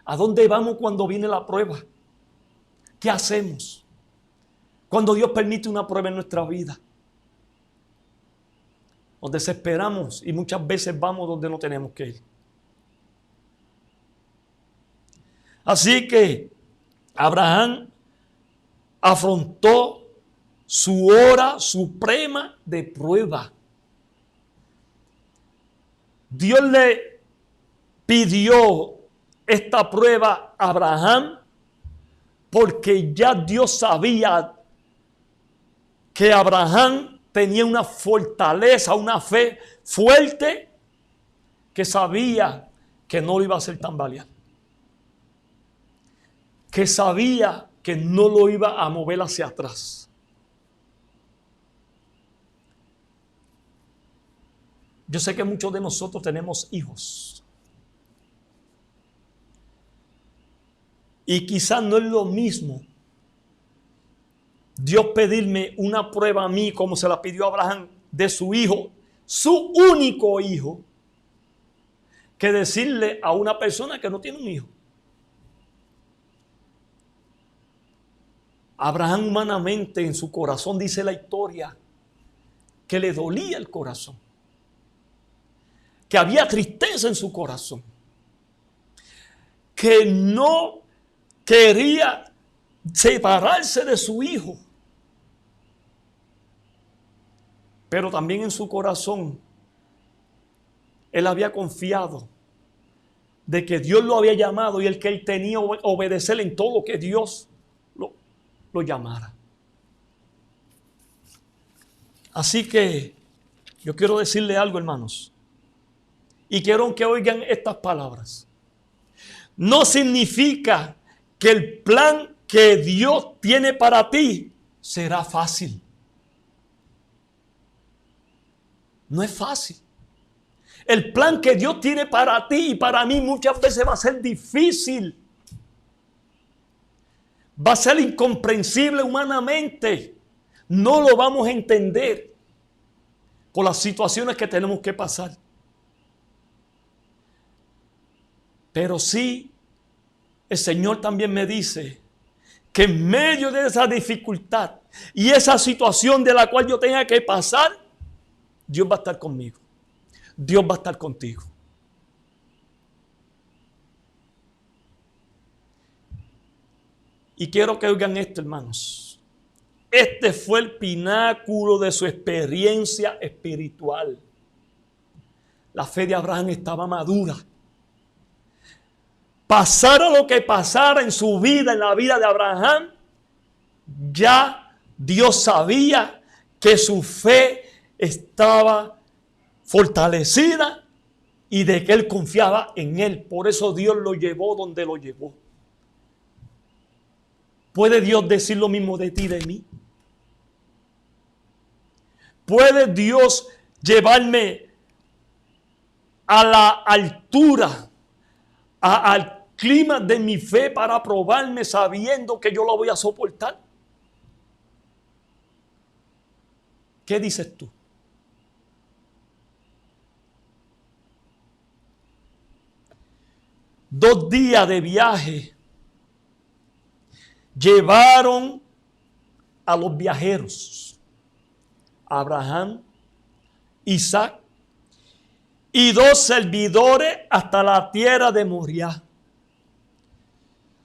¿A dónde vamos cuando viene la prueba? ¿Qué hacemos cuando Dios permite una prueba en nuestra vida? Nos desesperamos y muchas veces vamos donde no tenemos que ir. Así que Abraham afrontó su hora suprema de prueba. Dios le pidió esta prueba a Abraham porque ya Dios sabía que Abraham tenía una fortaleza, una fe fuerte, que sabía que no lo iba a hacer tambalear, que sabía que no lo iba a mover hacia atrás. Yo sé que muchos de nosotros tenemos hijos. Y quizás no es lo mismo Dios pedirme una prueba a mí como se la pidió a Abraham de su hijo, su único hijo, que decirle a una persona que no tiene un hijo. Abraham humanamente en su corazón, dice la historia, que le dolía el corazón, que había tristeza en su corazón, que no quería separarse de su hijo. Pero también en su corazón, él había confiado de que Dios lo había llamado y el que él tenía que obedecer en todo lo que Dios lo llamara. Así que yo quiero decirle algo, hermanos, y quiero que oigan estas palabras. No significa que el plan que Dios tiene para ti será fácil. No es fácil. El plan que Dios tiene para ti y para mí muchas veces va a ser difícil. Va a ser incomprensible humanamente. No lo vamos a entender por las situaciones que tenemos que pasar. Pero sí, el Señor también me dice que en medio de esa dificultad y esa situación de la cual yo tenga que pasar, Dios va a estar conmigo. Dios va a estar contigo. Y quiero que oigan esto, hermanos. Este fue el pináculo de su experiencia espiritual. La fe de Abraham estaba madura. Pasara lo que pasara en su vida, en la vida de Abraham, ya Dios sabía que su fe estaba fortalecida y de que él confiaba en él. Por eso Dios lo llevó donde lo llevó. ¿Puede Dios decir lo mismo de ti y de mí? ¿Puede Dios llevarme a la altura, al clima de mi fe para probarme sabiendo que yo lo voy a soportar? ¿Qué dices tú? Dos días de viaje llevaron a los viajeros, Abraham, Isaac y dos servidores hasta la tierra de Moriah.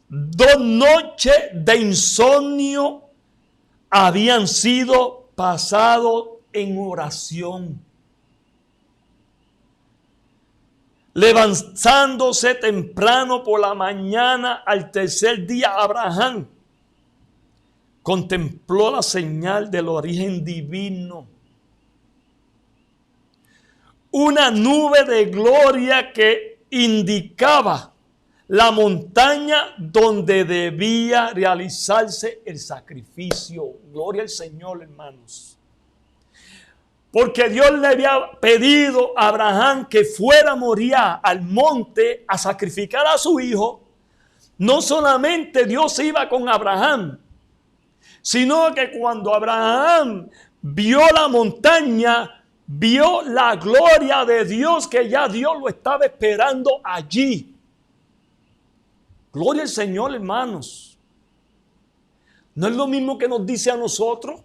2 noches de insomnio habían sido pasado en oración. Levantándose temprano por la mañana al tercer día, Abraham contempló la señal del origen divino. Una nube de gloria que indicaba la montaña donde debía realizarse el sacrificio. Gloria al Señor, hermanos. Porque Dios le había pedido a Abraham que fuera a Moriah, al monte, a sacrificar a su hijo. No solamente Dios iba con Abraham, sino que cuando Abraham vio la montaña, vio la gloria de Dios, que ya Dios lo estaba esperando allí. Gloria al Señor, hermanos. ¿No es lo mismo que nos dice a nosotros?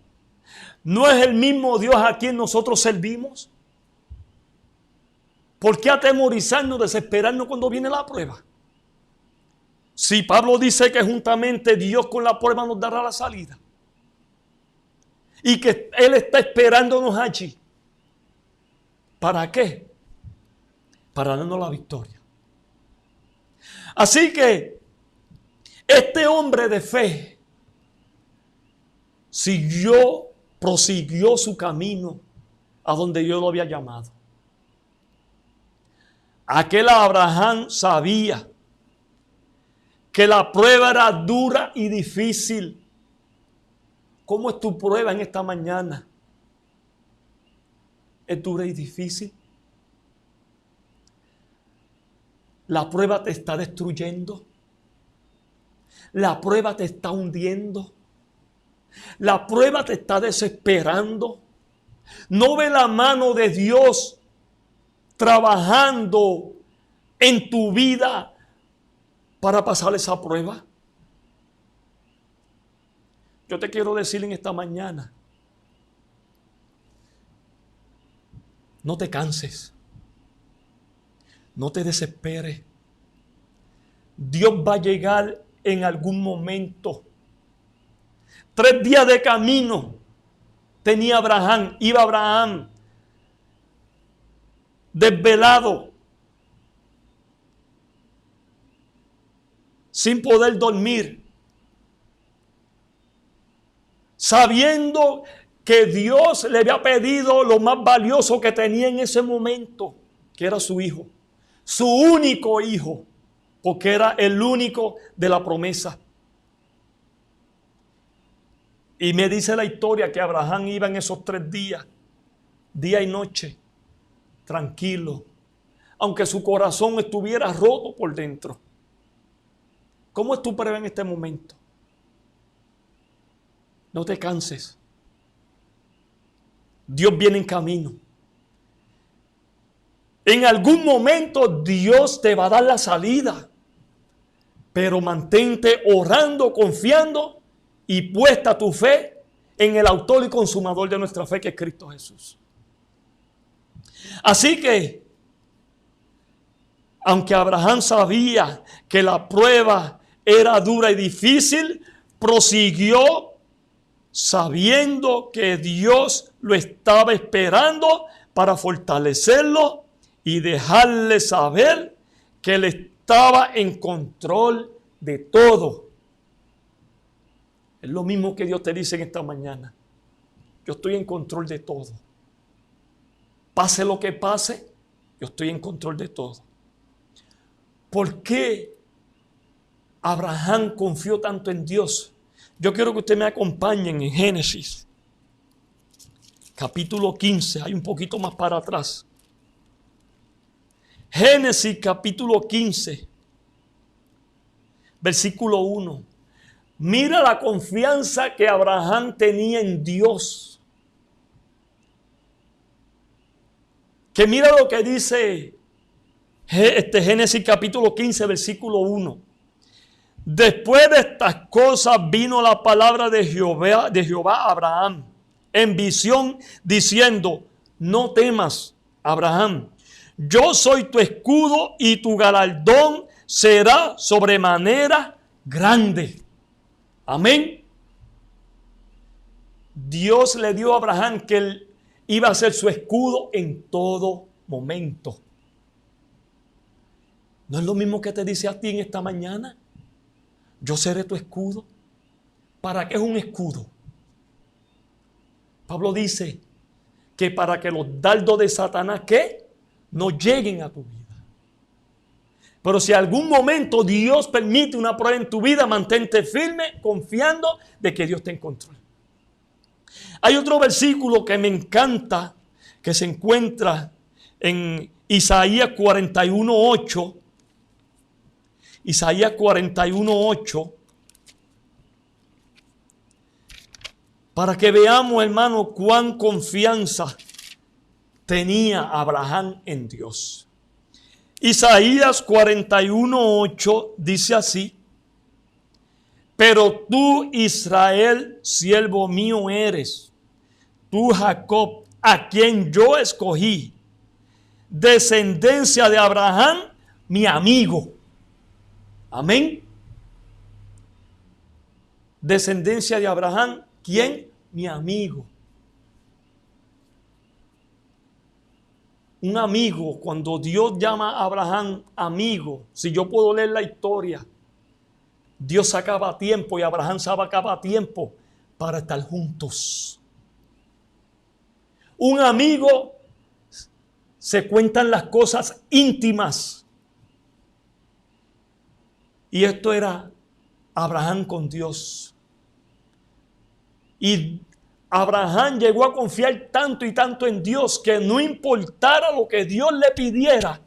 ¿No es el mismo Dios a quien nosotros servimos? ¿Por qué atemorizarnos, desesperarnos cuando viene la prueba? Si Pablo dice que juntamente Dios con la prueba nos dará la salida. Y que Él está esperándonos allí. ¿Para qué? Para darnos la victoria. Así que este hombre de fe prosiguió su camino a donde Dios lo había llamado. Aquel Abraham sabía que la prueba era dura y difícil. ¿Cómo es tu prueba en esta mañana? ¿Es dura y difícil? La prueba te está destruyendo. La prueba te está hundiendo. La prueba te está desesperando. No ve la mano de Dios trabajando en tu vida para pasar esa prueba. Yo te quiero decir en esta mañana, no te canses, no te desesperes. Dios va a llegar en algún momento. 3 días de camino tenía Abraham, iba Abraham desvelado, sin poder dormir, sabiendo que Dios le había pedido lo más valioso que tenía en ese momento, que era su hijo, su único hijo, porque era el único de la promesa. Y me dice la historia que Abraham iba en esos 3 días, día y noche, tranquilo, aunque su corazón estuviera roto por dentro. ¿Cómo es tu prueba en este momento? No te canses. Dios viene en camino. En algún momento Dios te va a dar la salida, pero mantente orando, confiando y puesta tu fe en el autor y consumador de nuestra fe, que es Cristo Jesús. Así que, aunque Abraham sabía que la prueba era dura y difícil, prosiguió sabiendo que Dios lo estaba esperando para fortalecerlo y dejarle saber que Él estaba en control de todo. Es lo mismo que Dios te dice en esta mañana. Yo estoy en control de todo. Pase lo que pase, yo estoy en control de todo. ¿Por qué Abraham confió tanto en Dios? Yo quiero que ustedes me acompañen en Génesis, capítulo 15, hay un poquito más para atrás. Génesis, capítulo 15, versículo 1. Mira la confianza que Abraham tenía en Dios. Que mira lo que dice Génesis capítulo 15, versículo 1. Después de estas cosas vino la palabra de Jehová a Abraham en visión diciendo: no temas, Abraham, yo soy tu escudo y tu galardón será sobremanera grande. Amén. Dios le dio a Abraham que él iba a ser su escudo en todo momento. ¿No es lo mismo que te dice a ti en esta mañana? Yo seré tu escudo. ¿Para qué es un escudo? Pablo dice que para que los dardos de Satanás, ¿qué? No lleguen a tu vida. Pero si algún momento Dios permite una prueba en tu vida, mantente firme, confiando de que Dios está en control. Hay otro versículo que me encanta, que se encuentra en Isaías 41:8. Isaías 41:8. Para que veamos, hermano, cuán confianza tenía Abraham en Dios. Isaías 41:8 dice así: pero tú, Israel, siervo mío eres, tú, Jacob, a quien yo escogí, descendencia de Abraham, mi amigo. Amén. Descendencia de Abraham, ¿quién? Mi amigo. Un amigo, cuando Dios llama a Abraham amigo, si yo puedo leer la historia, Dios sacaba tiempo y Abraham sacaba tiempo para estar juntos. Un amigo, se cuentan las cosas íntimas. Y esto era Abraham con Dios. Y Abraham llegó a confiar tanto y tanto en Dios que no importara lo que Dios le pidiera,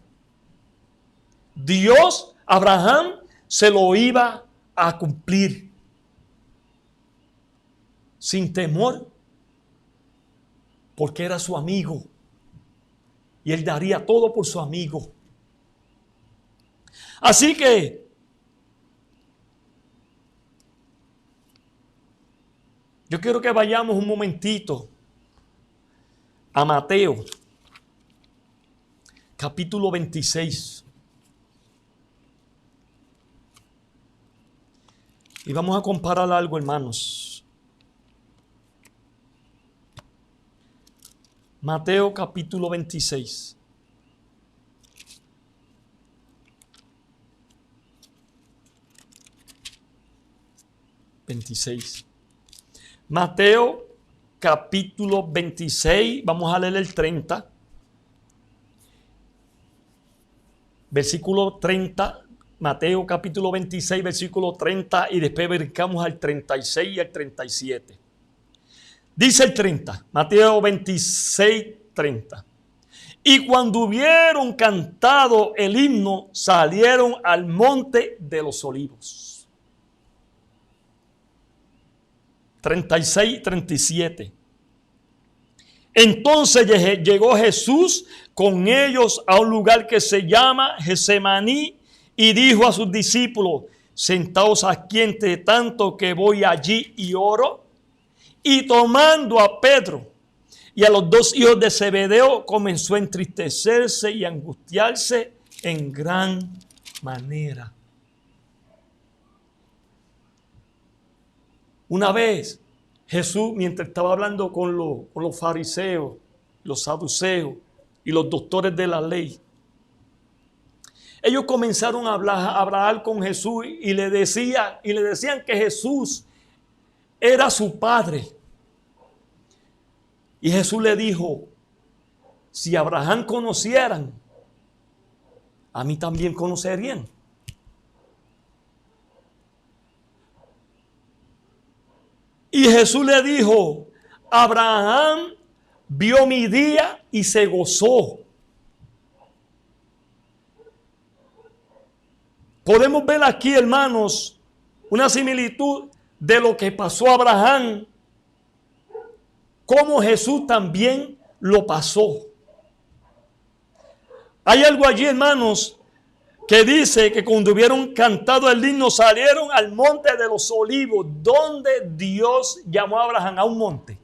Dios, Abraham, se lo iba a cumplir sin temor, porque era su amigo y él daría todo por su amigo. Así que yo quiero que vayamos un momentito a Mateo, capítulo 26. Y vamos a comparar algo, hermanos. Mateo, capítulo 26. Mateo capítulo 26, vamos a leer el 30, versículo 30, Mateo capítulo 26, versículo 30, y después brincamos al 36 y al 37. Dice el 30, Mateo 26, 30. Y cuando hubieron cantado el himno, salieron al monte de los olivos. 36, 37. Entonces llegó Jesús con ellos a un lugar que se llama Getsemaní y dijo a sus discípulos: sentaos aquí entre tanto que voy allí y oro. Y tomando a Pedro y a los dos hijos de Zebedeo, comenzó a entristecerse y a angustiarse en gran manera. Una vez Jesús, mientras estaba hablando con los fariseos, los saduceos y los doctores de la ley, ellos comenzaron a hablar con Jesús y le decían que Jesús era su padre. Y Jesús le dijo: si Abraham conocieran, a mí también conocerían. Y Jesús le dijo: Abraham vio mi día y se gozó. Podemos ver aquí, hermanos, una similitud de lo que pasó a Abraham, como Jesús también lo pasó. Hay algo allí, hermanos, que dice que cuando hubieron cantado el himno salieron al monte de los olivos, donde Dios llamó a Abraham a un monte.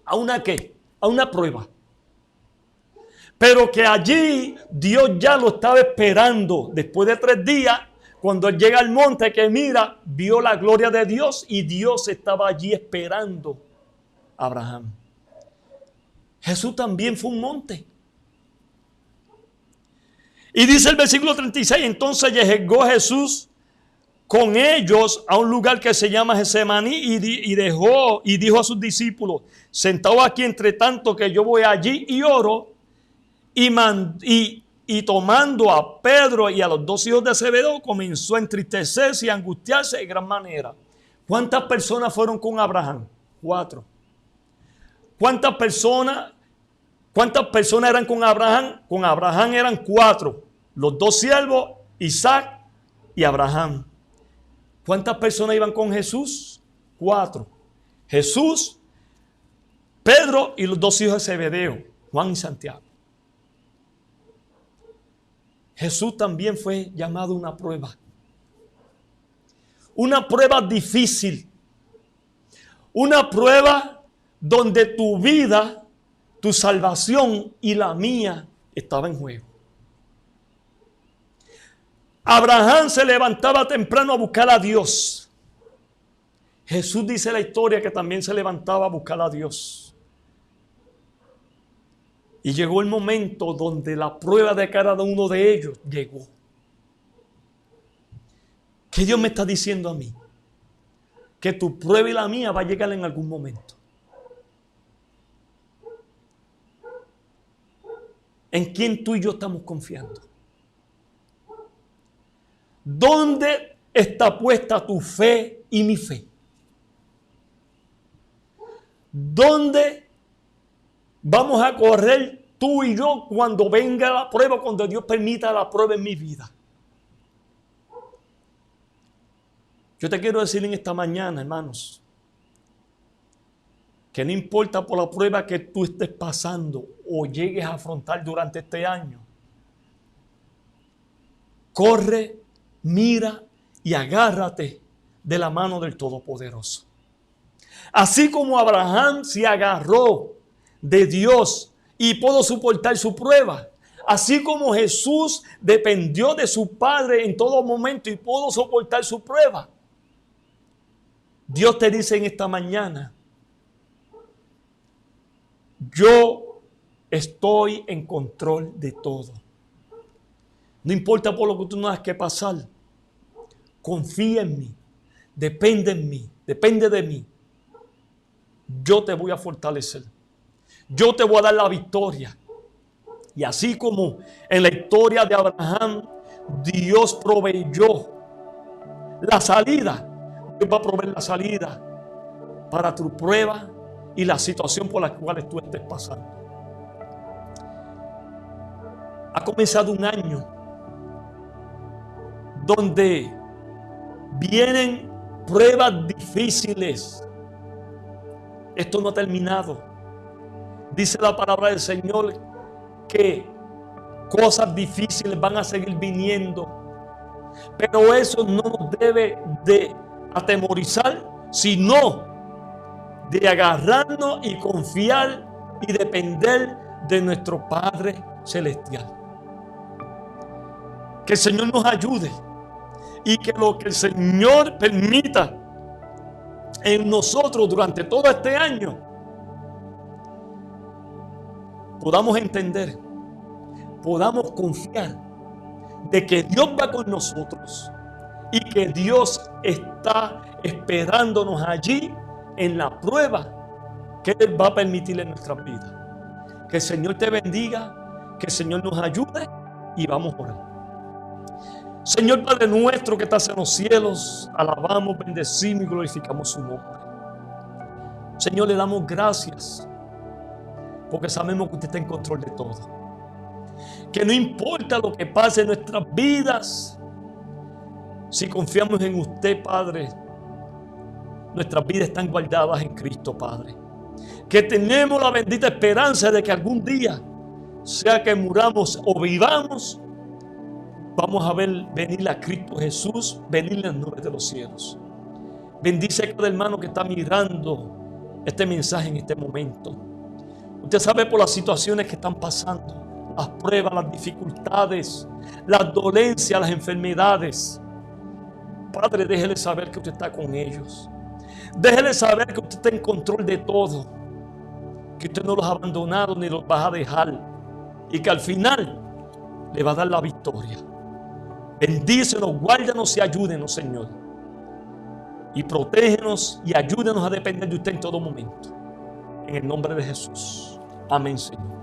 ¿A una qué? A una prueba. Pero que allí Dios ya lo estaba esperando después de 3 días cuando él llega al monte que mira, vio la gloria de Dios y Dios estaba allí esperando a Abraham. Jesús también fue un monte. Y dice el versículo 36, entonces llegó Jesús con ellos a un lugar que se llama Getsemaní y dijo a sus discípulos, sentados aquí entre tanto que yo voy allí y oro, y tomando a Pedro y a los 2 hijos de Zebedeo, comenzó a entristecerse y a angustiarse de gran manera. ¿Cuántas personas fueron con Abraham? 4. ¿Cuántas personas eran con Abraham? Con Abraham eran 4. Los 2 siervos, Isaac y Abraham. ¿Cuántas personas iban con Jesús? 4. Jesús, Pedro y los 2 hijos de Zebedeo, Juan y Santiago. Jesús también fue llamado a una prueba. Una prueba difícil. Una prueba donde tu vida, tu salvación y la mía estaba en juego. Abraham se levantaba temprano a buscar a Dios. Jesús dice la historia que también se levantaba a buscar a Dios. Y llegó el momento donde la prueba de cada uno de ellos llegó. ¿Qué Dios me está diciendo a mí? Que tu prueba y la mía va a llegar en algún momento. ¿En quién tú y yo estamos confiando? ¿Dónde está puesta tu fe y mi fe? ¿Dónde vamos a correr tú y yo cuando venga la prueba, cuando Dios permita la prueba en mi vida? Yo te quiero decir en esta mañana, hermanos, que no importa por la prueba que tú estés pasando o llegues a afrontar durante este año, corre, mira y agárrate de la mano del Todopoderoso. Así como Abraham se agarró de Dios y pudo soportar su prueba, así como Jesús dependió de su Padre en todo momento y pudo soportar su prueba, Dios te dice en esta mañana, yo estoy en control de todo. No importa por lo que tú tengas que pasar, confía en mí, depende de mí. Yo te voy a fortalecer. Yo te voy a dar la victoria. Y así como en la historia de Abraham, Dios proveyó la salida. Dios va a proveer la salida para tu prueba y la situación por la cual tú estés pasando. Ha comenzado un año donde vienen pruebas difíciles. Esto no ha terminado. Dice la palabra del Señor que cosas difíciles van a seguir viniendo. Pero eso no nos debe de atemorizar, sino de agarrarnos y confiar y depender de nuestro Padre Celestial. Que el Señor nos ayude y que lo que el Señor permita en nosotros durante todo este año podamos entender, podamos confiar de que Dios va con nosotros y que Dios está esperándonos allí en la prueba que Él va a permitir en nuestras vidas. Que el Señor te bendiga, que el Señor nos ayude y vamos a orar. Señor Padre nuestro que estás en los cielos, alabamos, bendecimos y glorificamos su nombre. Señor, le damos gracias porque sabemos que usted está en control de todo. Que no importa lo que pase en nuestras vidas, si confiamos en usted, Padre, nuestras vidas están guardadas en Cristo, Padre. Que tenemos la bendita esperanza de que algún día, sea que muramos o vivamos, vamos a ver venir a Cristo Jesús, venir en las nubes de los cielos. Bendice a cada hermano que está mirando este mensaje en este momento. Usted sabe por las situaciones que están pasando, las pruebas, las dificultades, las dolencias, las enfermedades. Padre, déjele saber que usted está con ellos. Déjele saber que usted está en control de todo, que usted no los ha abandonado ni los va a dejar, y que al final le va a dar la victoria. Bendícenos, guárdanos y ayúdenos, Señor. Y protégenos y ayúdenos a depender de usted en todo momento. En el nombre de Jesús. Amén, Señor.